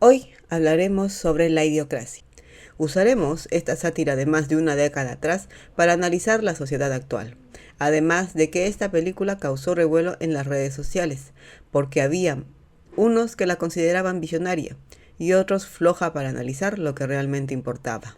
Hoy hablaremos sobre la idiocracia. Usaremos esta sátira de más de una década atrás para analizar la sociedad actual. Además de que esta película causó revuelo en las redes sociales, porque había unos que la consideraban visionaria y otros floja para analizar lo que realmente importaba.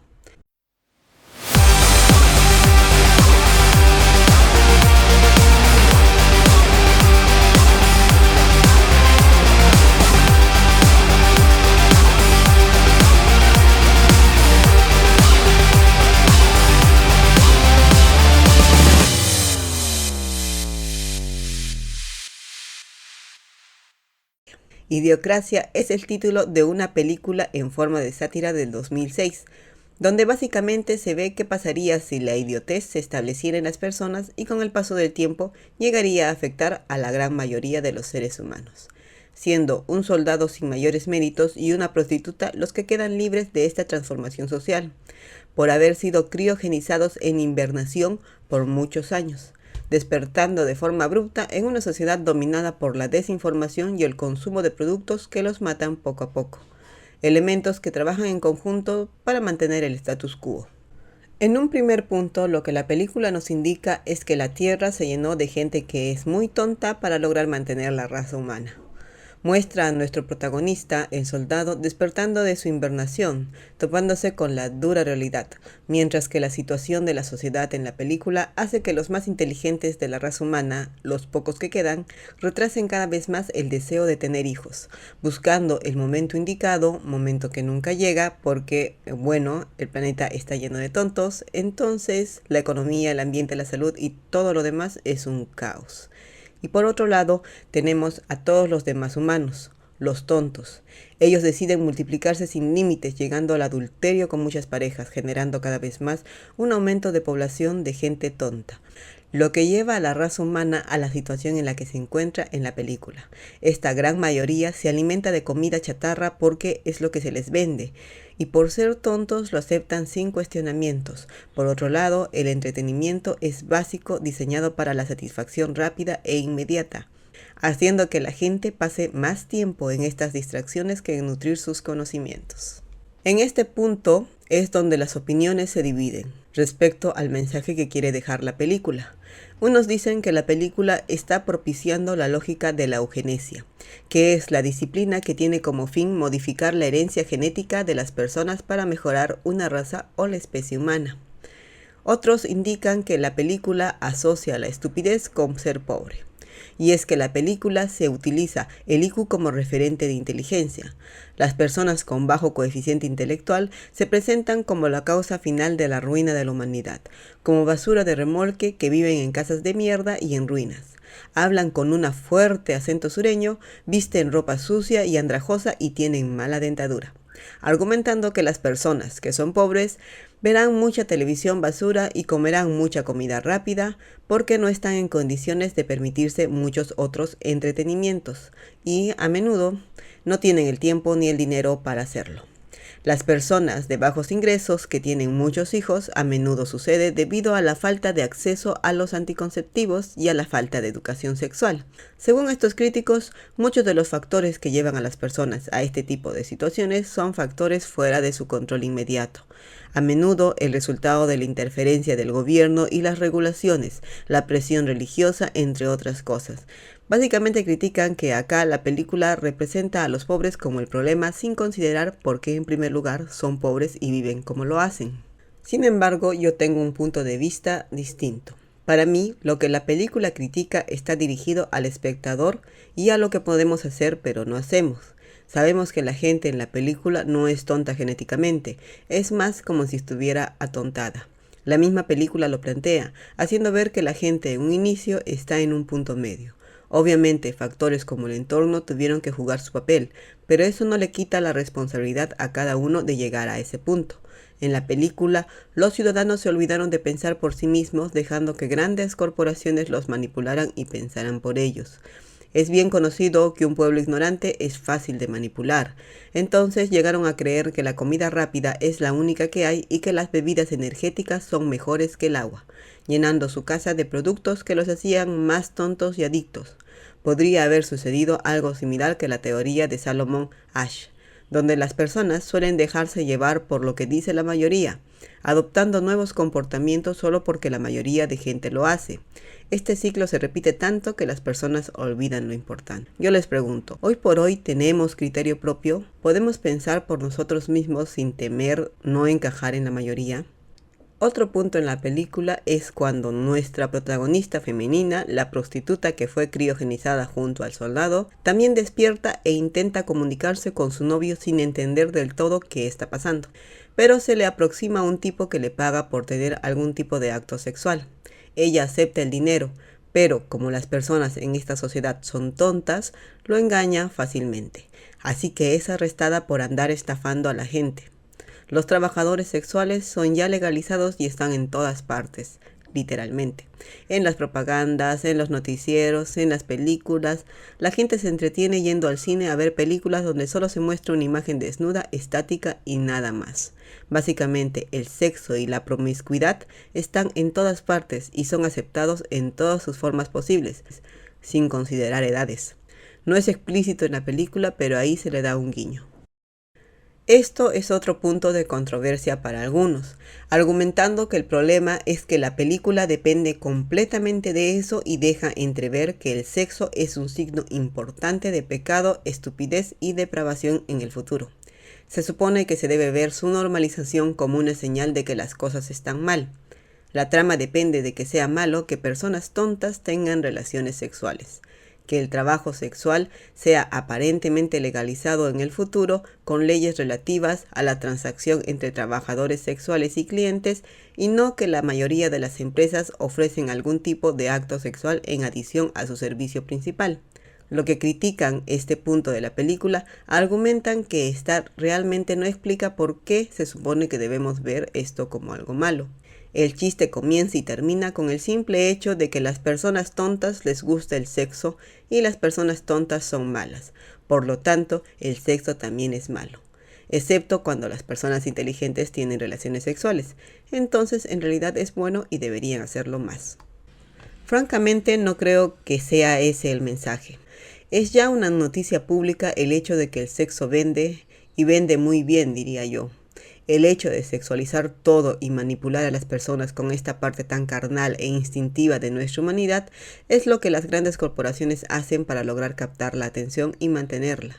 Idiocracia es el título de una película en forma de sátira del 2006, donde básicamente se ve qué pasaría si la idiotez se estableciera en las personas y con el paso del tiempo llegaría a afectar a la gran mayoría de los seres humanos, siendo un soldado sin mayores méritos y una prostituta los que quedan libres de esta transformación social, por haber sido criogenizados en hibernación por muchos años, despertando de forma abrupta en una sociedad dominada por la desinformación y el consumo de productos que los matan poco a poco, elementos que trabajan en conjunto para mantener el status quo. En un primer punto, lo que la película nos indica es que la Tierra se llenó de gente que es muy tonta para lograr mantener la raza humana. Muestra a nuestro protagonista, el soldado, despertando de su hibernación, topándose con la dura realidad, mientras que la situación de la sociedad en la película hace que los más inteligentes de la raza humana, los pocos que quedan, retrasen cada vez más el deseo de tener hijos, buscando el momento indicado, momento que nunca llega porque, el planeta está lleno de tontos, entonces la economía, el ambiente, la salud y todo lo demás es un caos. Y por otro lado, tenemos a todos los demás humanos, los tontos. Ellos deciden multiplicarse sin límites, llegando al adulterio con muchas parejas, generando cada vez más un aumento de población de gente tonta, lo que lleva a la raza humana a la situación en la que se encuentra en la película. Esta gran mayoría se alimenta de comida chatarra porque es lo que se les vende, y por ser tontos lo aceptan sin cuestionamientos. Por otro lado, el entretenimiento es básico, diseñado para la satisfacción rápida e inmediata, haciendo que la gente pase más tiempo en estas distracciones que en nutrir sus conocimientos. En este punto es donde las opiniones se dividen respecto al mensaje que quiere dejar la película. Unos dicen que la película está propiciando la lógica de la eugenesia, que es la disciplina que tiene como fin modificar la herencia genética de las personas para mejorar una raza o la especie humana. Otros indican que la película asocia la estupidez con ser pobre. Y es que la película se utiliza el IQ como referente de inteligencia. Las personas con bajo coeficiente intelectual se presentan como la causa final de la ruina de la humanidad, como basura de remolque que viven en casas de mierda y en ruinas. Hablan con un fuerte acento sureño, visten ropa sucia y andrajosa y tienen mala dentadura, argumentando que las personas que son pobres verán mucha televisión basura y comerán mucha comida rápida porque no están en condiciones de permitirse muchos otros entretenimientos y a menudo no tienen el tiempo ni el dinero para hacerlo. Las personas de bajos ingresos que tienen muchos hijos a menudo sucede debido a la falta de acceso a los anticonceptivos y a la falta de educación sexual. Según estos críticos, muchos de los factores que llevan a las personas a este tipo de situaciones son factores fuera de su control inmediato. A menudo el resultado de la interferencia del gobierno y las regulaciones, la presión religiosa, entre otras cosas. Básicamente critican que acá la película representa a los pobres como el problema sin considerar por qué en primer lugar son pobres y viven como lo hacen. Sin embargo, yo tengo un punto de vista distinto. Para mí, lo que la película critica está dirigido al espectador y a lo que podemos hacer pero no hacemos. Sabemos que la gente en la película no es tonta genéticamente, es más como si estuviera atontada. La misma película lo plantea, haciendo ver que la gente en un inicio está en un punto medio. Obviamente, factores como el entorno tuvieron que jugar su papel, pero eso no le quita la responsabilidad a cada uno de llegar a ese punto. En la película, los ciudadanos se olvidaron de pensar por sí mismos, dejando que grandes corporaciones los manipularan y pensaran por ellos. Es bien conocido que un pueblo ignorante es fácil de manipular. Entonces llegaron a creer que la comida rápida es la única que hay y que las bebidas energéticas son mejores que el agua, llenando su casa de productos que los hacían más tontos y adictos. Podría haber sucedido algo similar que la teoría de Salomón Asch, donde las personas suelen dejarse llevar por lo que dice la mayoría, adoptando nuevos comportamientos solo porque la mayoría de gente lo hace. Este ciclo se repite tanto que las personas olvidan lo importante. Yo les pregunto, ¿hoy por hoy tenemos criterio propio? ¿Podemos pensar por nosotros mismos sin temer no encajar en la mayoría? Otro punto en la película es cuando nuestra protagonista femenina, la prostituta que fue criogenizada junto al soldado, también despierta e intenta comunicarse con su novio sin entender del todo qué está pasando. Pero se le aproxima un tipo que le paga por tener algún tipo de acto sexual. Ella acepta el dinero, pero como las personas en esta sociedad son tontas, lo engaña fácilmente. Así que es arrestada por andar estafando a la gente. Los trabajadores sexuales son ya legalizados y están en todas partes, literalmente. En las propagandas, en los noticieros, en las películas. La gente se entretiene yendo al cine a ver películas donde solo se muestra una imagen desnuda, estática y nada más. Básicamente, el sexo y la promiscuidad están en todas partes y son aceptados en todas sus formas posibles, sin considerar edades. No es explícito en la película, pero ahí se le da un guiño. Esto es otro punto de controversia para algunos, argumentando que el problema es que la película depende completamente de eso y deja entrever que el sexo es un signo importante de pecado, estupidez y depravación en el futuro. Se supone que se debe ver su normalización como una señal de que las cosas están mal. La trama depende de que sea malo que personas tontas tengan relaciones sexuales, que el trabajo sexual sea aparentemente legalizado en el futuro con leyes relativas a la transacción entre trabajadores sexuales y clientes y no que la mayoría de las empresas ofrecen algún tipo de acto sexual en adición a su servicio principal. Lo que critican este punto de la película argumentan que esta realmente no explica por qué se supone que debemos ver esto como algo malo. El chiste comienza y termina con el simple hecho de que las personas tontas les gusta el sexo y las personas tontas son malas. Por lo tanto, el sexo también es malo, excepto cuando las personas inteligentes tienen relaciones sexuales. Entonces, en realidad es bueno y deberían hacerlo más. Francamente, no creo que sea ese el mensaje. Es ya una noticia pública el hecho de que el sexo vende, y vende muy bien, diría yo. El hecho de sexualizar todo y manipular a las personas con esta parte tan carnal e instintiva de nuestra humanidad es lo que las grandes corporaciones hacen para lograr captar la atención y mantenerla.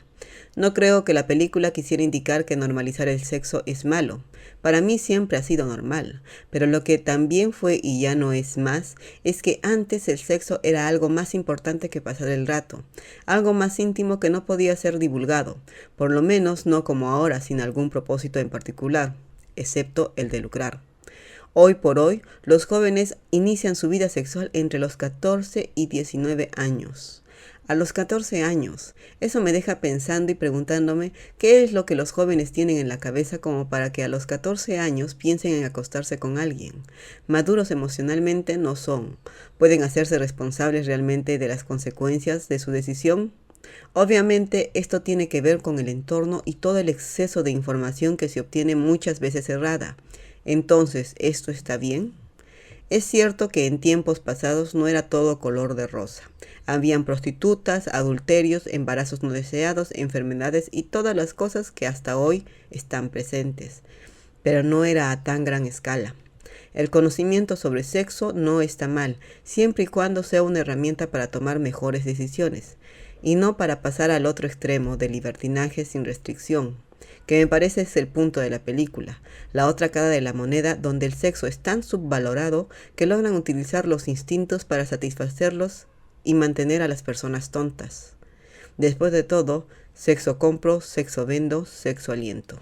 No creo que la película quisiera indicar que normalizar el sexo es malo. Para mí siempre ha sido normal, pero lo que también fue y ya no es más, es que antes el sexo era algo más importante que pasar el rato, algo más íntimo que no podía ser divulgado, por lo menos no como ahora sin algún propósito en particular, excepto el de lucrar. Hoy por hoy, los jóvenes inician su vida sexual entre los 14 y 19 años. A los 14 años, eso me deja pensando y preguntándome qué es lo que los jóvenes tienen en la cabeza como para que a los 14 años piensen en acostarse con alguien. Maduros emocionalmente no son. ¿Pueden hacerse responsables realmente de las consecuencias de su decisión? Obviamente esto tiene que ver con el entorno y todo el exceso de información que se obtiene muchas veces errada. Entonces, ¿esto está bien? Es cierto que en tiempos pasados no era todo color de rosa. Habían prostitutas, adulterios, embarazos no deseados, enfermedades y todas las cosas que hasta hoy están presentes. Pero no era a tan gran escala. El conocimiento sobre sexo no está mal, siempre y cuando sea una herramienta para tomar mejores decisiones, y no para pasar al otro extremo de libertinaje sin restricción, que me parece es el punto de la película, la otra cara de la moneda donde el sexo es tan subvalorado que logran utilizar los instintos para satisfacerlos y mantener a las personas tontas. Después de todo, sexo compro, sexo vendo, sexo aliento.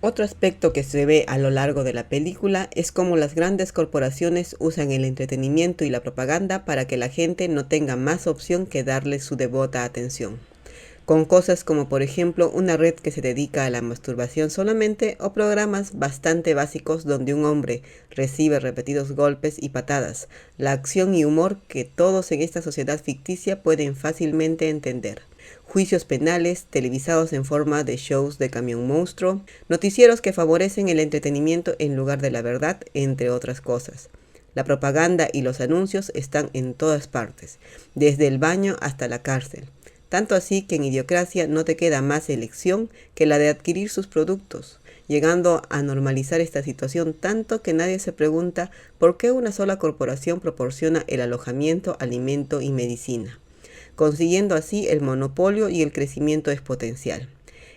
Otro aspecto que se ve a lo largo de la película es cómo las grandes corporaciones usan el entretenimiento y la propaganda para que la gente no tenga más opción que darle su devota atención. Con cosas como por ejemplo una red que se dedica a la masturbación solamente o programas bastante básicos donde un hombre recibe repetidos golpes y patadas, la acción y humor que todos en esta sociedad ficticia pueden fácilmente entender. Juicios penales televisados en forma de shows de camión monstruo, noticieros que favorecen el entretenimiento en lugar de la verdad, entre otras cosas. La propaganda y los anuncios están en todas partes, desde el baño hasta la cárcel. tanto así que en Idiocracia no te queda más elección que la de adquirir sus productos, llegando a normalizar esta situación tanto que nadie se pregunta por qué una sola corporación proporciona el alojamiento, alimento y medicina, consiguiendo así el monopolio y el crecimiento exponencial.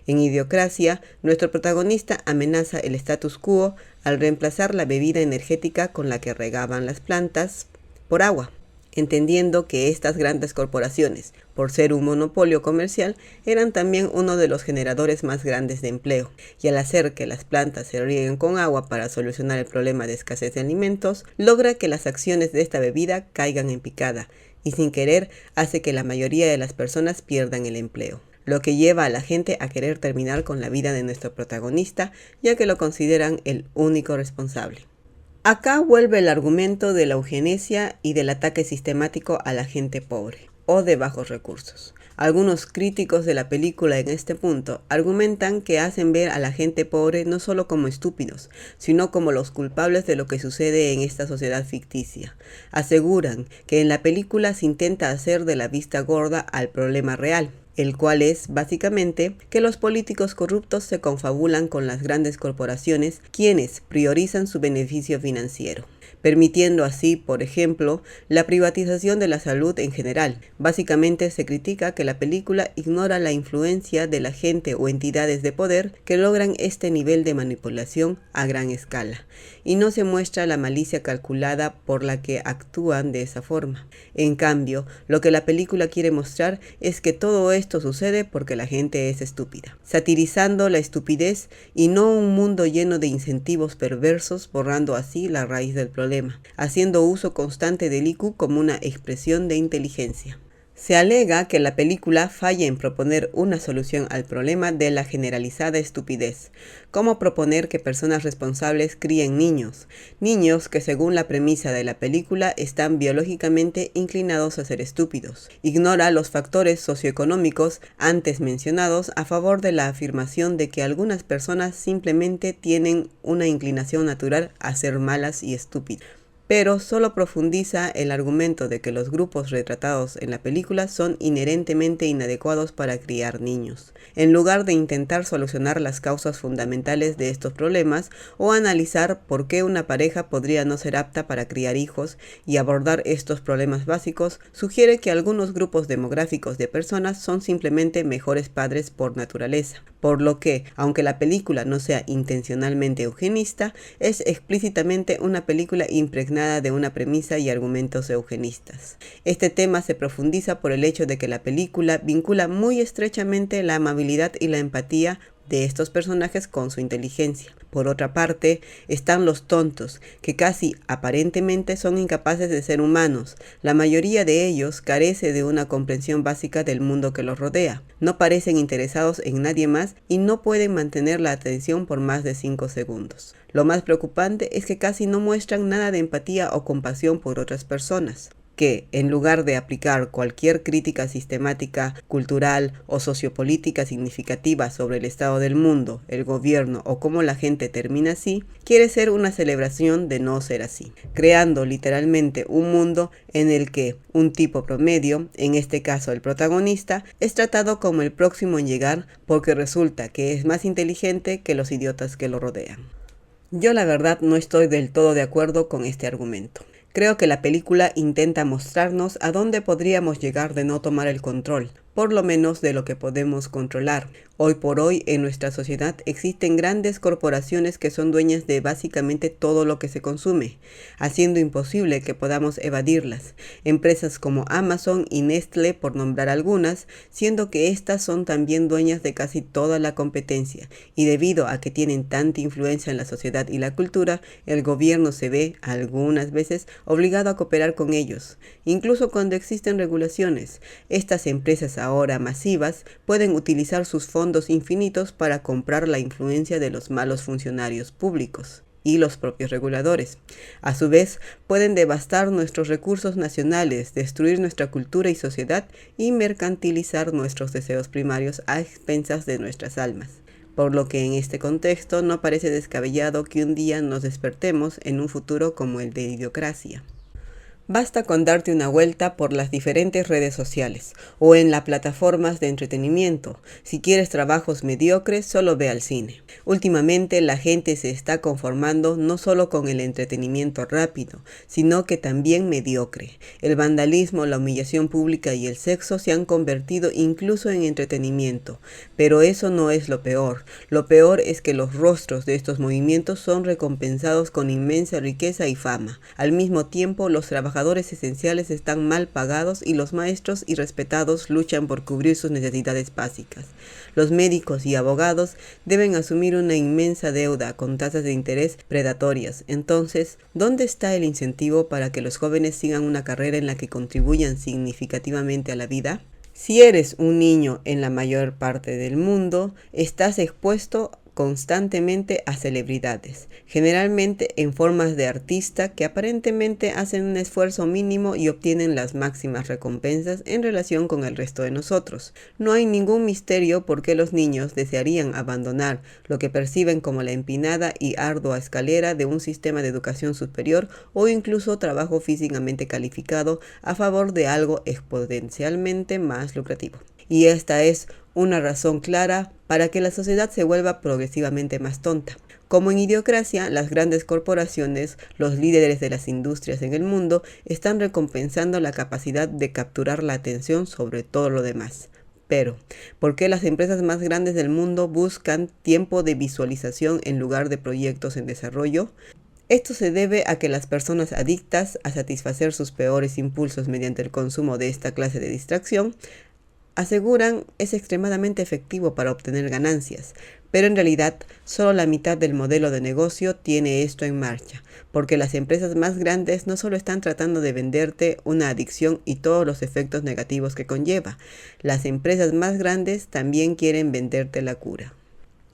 En Idiocracia, nuestro protagonista amenaza el status quo al reemplazar la bebida energética con la que regaban las plantas por agua, entendiendo que estas grandes corporaciones, por ser un monopolio comercial, eran también uno de los generadores más grandes de empleo, y al hacer que las plantas se rieguen con agua para solucionar el problema de escasez de alimentos, logra que las acciones de esta bebida caigan en picada, y sin querer hace que la mayoría de las personas pierdan el empleo, lo que lleva a la gente a querer terminar con la vida de nuestro protagonista, ya que lo consideran el único responsable. Acá vuelve el argumento de la eugenesia y del ataque sistemático a la gente pobre o de bajos recursos. Algunos críticos de la película en este punto argumentan que hacen ver a la gente pobre no solo como estúpidos, sino como los culpables de lo que sucede en esta sociedad ficticia. Aseguran que en la película se intenta hacer de la vista gorda al problema real, el cual es, básicamente, que los políticos corruptos se confabulan con las grandes corporaciones, quienes priorizan su beneficio financiero, permitiendo así, por ejemplo, la privatización de la salud en general. Básicamente se critica que la película ignora la influencia de la gente o entidades de poder que logran este nivel de manipulación a gran escala, y no se muestra la malicia calculada por la que actúan de esa forma. En cambio, lo que la película quiere mostrar es que todo esto sucede porque la gente es estúpida, satirizando la estupidez y no un mundo lleno de incentivos perversos, borrando así la raíz del problema, haciendo uso constante del IQ como una expresión de inteligencia. Se alega que la película falla en proponer una solución al problema de la generalizada estupidez, como proponer que personas responsables críen niños que según la premisa de la película están biológicamente inclinados a ser estúpidos. Ignora los factores socioeconómicos antes mencionados a favor de la afirmación de que algunas personas simplemente tienen una inclinación natural a ser malas y estúpidas, pero solo profundiza el argumento de que los grupos retratados en la película son inherentemente inadecuados para criar niños, en lugar de intentar solucionar las causas fundamentales de estos problemas o analizar por qué una pareja podría no ser apta para criar hijos y abordar estos problemas básicos. Sugiere que algunos grupos demográficos de personas son simplemente mejores padres por naturaleza, por lo que, aunque la película no sea intencionalmente eugenista, es explícitamente una película impregnada de una premisa y argumentos eugenistas. Este tema se profundiza por el hecho de que la película vincula muy estrechamente la amabilidad y la empatía de estos personajes con su inteligencia. Por otra parte, están los tontos, que casi aparentemente son incapaces de ser humanos. La mayoría de ellos carece de una comprensión básica del mundo que los rodea. No parecen interesados en nadie más y no pueden mantener la atención por más de 5 segundos. Lo más preocupante es que casi no muestran nada de empatía o compasión por otras personas, que, en lugar de aplicar cualquier crítica sistemática, cultural o sociopolítica significativa sobre el estado del mundo, el gobierno o cómo la gente termina así, quiere ser una celebración de no ser así, creando literalmente un mundo en el que un tipo promedio, en este caso el protagonista, es tratado como el próximo en llegar porque resulta que es más inteligente que los idiotas que lo rodean. Yo la verdad no estoy del todo de acuerdo con este argumento. Creo que la película intenta mostrarnos a dónde podríamos llegar de no tomar el control, por lo menos de lo que podemos controlar. Hoy por hoy en nuestra sociedad existen grandes corporaciones que son dueñas de básicamente todo lo que se consume, haciendo imposible que podamos evadirlas. Empresas como Amazon y Nestlé, por nombrar algunas, siendo que estas son también dueñas de casi toda la competencia, y debido a que tienen tanta influencia en la sociedad y la cultura, el gobierno se ve, algunas veces, obligado a cooperar con ellos. Incluso cuando existen regulaciones, estas empresas ahora masivas pueden utilizar sus fondos infinitos para comprar la influencia de los malos funcionarios públicos y los propios reguladores. A su vez, pueden devastar nuestros recursos nacionales, destruir nuestra cultura y sociedad y mercantilizar nuestros deseos primarios a expensas de nuestras almas. Por lo que en este contexto no parece descabellado que un día nos despertemos en un futuro como el de Idiocracia. Basta con darte una vuelta por las diferentes redes sociales o en las plataformas de entretenimiento. Si quieres trabajos mediocres, solo ve al cine. Últimamente la gente se está conformando no solo con el entretenimiento rápido, sino que también mediocre. El vandalismo, la humillación pública y el sexo se han convertido incluso en entretenimiento. Pero eso no es lo peor. Lo peor es que los rostros de estos movimientos son recompensados con inmensa riqueza y fama. Al mismo tiempo, los trabajadores esenciales están mal pagados y los maestros irrespetados luchan por cubrir sus necesidades básicas. Los médicos y abogados deben asumir una inmensa deuda con tasas de interés predatorias. Entonces, ¿dónde está el incentivo para que los jóvenes sigan una carrera en la que contribuyan significativamente a la vida? Si eres un niño en la mayor parte del mundo, estás expuesto constantemente a celebridades, generalmente en formas de artista que aparentemente hacen un esfuerzo mínimo y obtienen las máximas recompensas en relación con el resto de nosotros. No hay ningún misterio por qué los niños desearían abandonar lo que perciben como la empinada y ardua escalera de un sistema de educación superior o incluso trabajo físicamente calificado a favor de algo exponencialmente más lucrativo. Y esta es una razón clara para que la sociedad se vuelva progresivamente más tonta. Como en Idiocracia, las grandes corporaciones, los líderes de las industrias en el mundo, están recompensando la capacidad de capturar la atención sobre todo lo demás. Pero, ¿por qué las empresas más grandes del mundo buscan tiempo de visualización en lugar de proyectos en desarrollo? Esto se debe a que las personas adictas a satisfacer sus peores impulsos mediante el consumo de esta clase de distracción aseguran es extremadamente efectivo para obtener ganancias, pero en realidad solo la mitad del modelo de negocio tiene esto en marcha, porque las empresas más grandes no solo están tratando de venderte una adicción y todos los efectos negativos que conlleva, las empresas más grandes también quieren venderte la cura.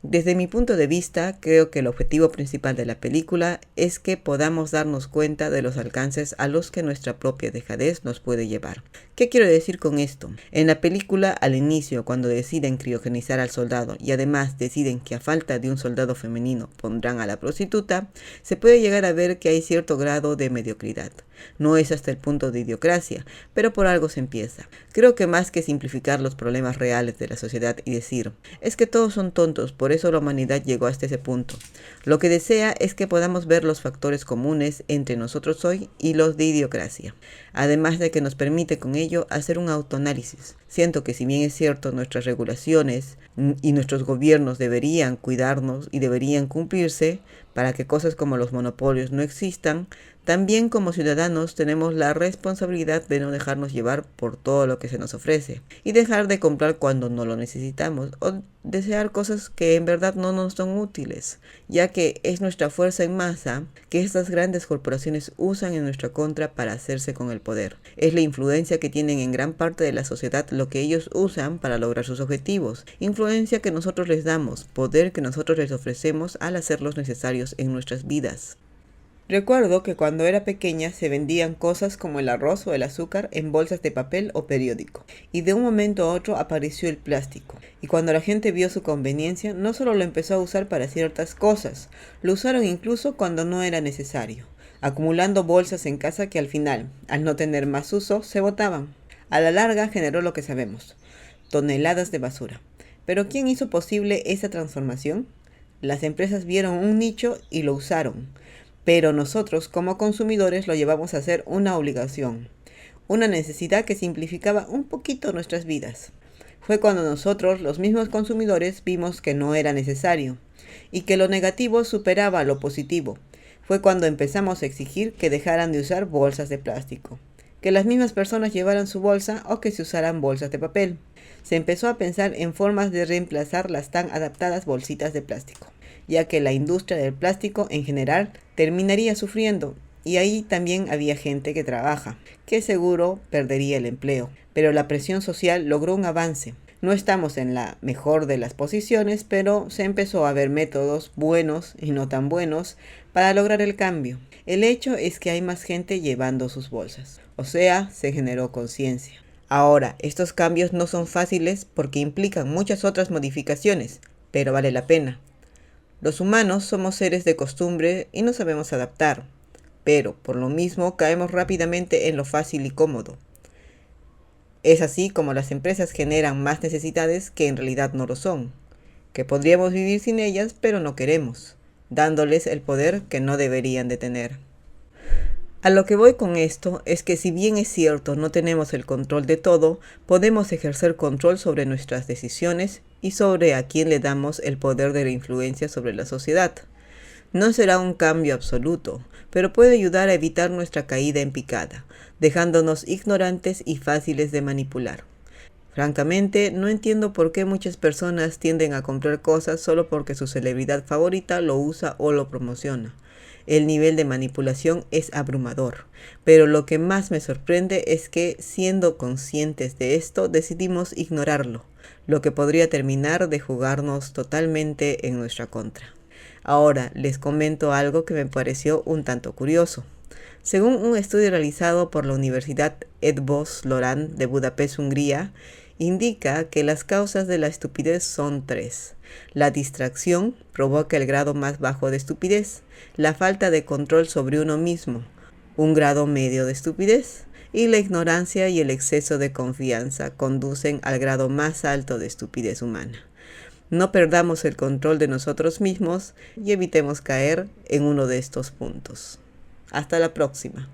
Desde mi punto de vista, creo que el objetivo principal de la película es que podamos darnos cuenta de los alcances a los que nuestra propia dejadez nos puede llevar. ¿Qué quiero decir con esto? En la película, al inicio, cuando deciden criogenizar al soldado y además deciden que a falta de un soldado femenino pondrán a la prostituta, se puede llegar a ver que hay cierto grado de mediocridad. No es hasta el punto de idiocracia, pero por algo se empieza. Creo que más que simplificar los problemas reales de la sociedad y decir, es que todos son tontos, por eso la humanidad llegó hasta ese punto. Lo que desea es que podamos ver los factores comunes entre nosotros hoy y los de idiocracia. Además de que nos permite con ello hacer un autoanálisis. Siento que si bien es cierto nuestras regulaciones y nuestros gobiernos deberían cuidarnos y deberían cumplirse para que cosas como los monopolios no existan, también como ciudadanos tenemos la responsabilidad de no dejarnos llevar por todo lo que se nos ofrece y dejar de comprar cuando no lo necesitamos o desear cosas que en verdad no nos son útiles, ya que es nuestra fuerza en masa que estas grandes corporaciones usan en nuestra contra para hacerse con el poder. Es la influencia que tienen en gran parte de la sociedad lo que ellos usan para lograr sus objetivos, influencia que nosotros les damos, poder que nosotros les ofrecemos al hacerlos necesarios en nuestras vidas. Recuerdo que cuando era pequeña se vendían cosas como el arroz o el azúcar en bolsas de papel o periódico, y de un momento a otro apareció el plástico, y cuando la gente vio su conveniencia, no solo lo empezó a usar para ciertas cosas, lo usaron incluso cuando no era necesario, acumulando bolsas en casa que al final, al no tener más uso, se botaban. A la larga generó lo que sabemos, toneladas de basura. ¿Pero quién hizo posible esa transformación? Las empresas vieron un nicho y lo usaron. Pero nosotros, como consumidores, lo llevamos a ser una obligación, una necesidad que simplificaba un poquito nuestras vidas. Fue cuando nosotros, los mismos consumidores, vimos que no era necesario y que lo negativo superaba lo positivo. Fue cuando empezamos a exigir que dejaran de usar bolsas de plástico, que las mismas personas llevaran su bolsa o que se usaran bolsas de papel. Se empezó a pensar en formas de reemplazar las tan adaptadas bolsitas de plástico, ya que la industria del plástico en general terminaría sufriendo, y ahí también había gente que trabaja, que seguro perdería el empleo. Pero la presión social logró un avance. No estamos en la mejor de las posiciones, pero se empezó a ver métodos buenos y no tan buenos para lograr el cambio. El hecho es que hay más gente llevando sus bolsas, o sea, se generó conciencia. Ahora, estos cambios no son fáciles porque implican muchas otras modificaciones, pero vale la pena. Los humanos somos seres de costumbre y nos sabemos adaptar. pero por lo mismo caemos rápidamente en lo fácil y cómodo. Es así como las empresas generan más necesidades que en realidad no lo son, que podríamos vivir sin ellas, pero no queremos, dándoles el poder que no deberían de tener. A lo que voy con esto es que si bien es cierto no tenemos el control de todo, podemos ejercer control sobre nuestras decisiones y sobre a quién le damos el poder de la influencia sobre la sociedad. No será un cambio absoluto, pero puede ayudar a evitar nuestra caída en picada, dejándonos ignorantes y fáciles de manipular. Francamente, no entiendo por qué muchas personas tienden a comprar cosas solo porque su celebridad favorita lo usa o lo promociona. El nivel de manipulación es abrumador, pero lo que más me sorprende es que, siendo conscientes de esto, decidimos ignorarlo, lo que podría terminar de jugarnos totalmente en nuestra contra. Ahora les comento algo que me pareció un tanto curioso. Según un estudio realizado por la Universidad Eötvös Loránd de Budapest, Hungría, indica que las causas de la estupidez son tres. La distracción provoca el grado más bajo de estupidez, la falta de control sobre uno mismo, un grado medio de estupidez, y la ignorancia y el exceso de confianza conducen al grado más alto de estupidez humana. No perdamos el control de nosotros mismos y evitemos caer en uno de estos puntos. Hasta la próxima.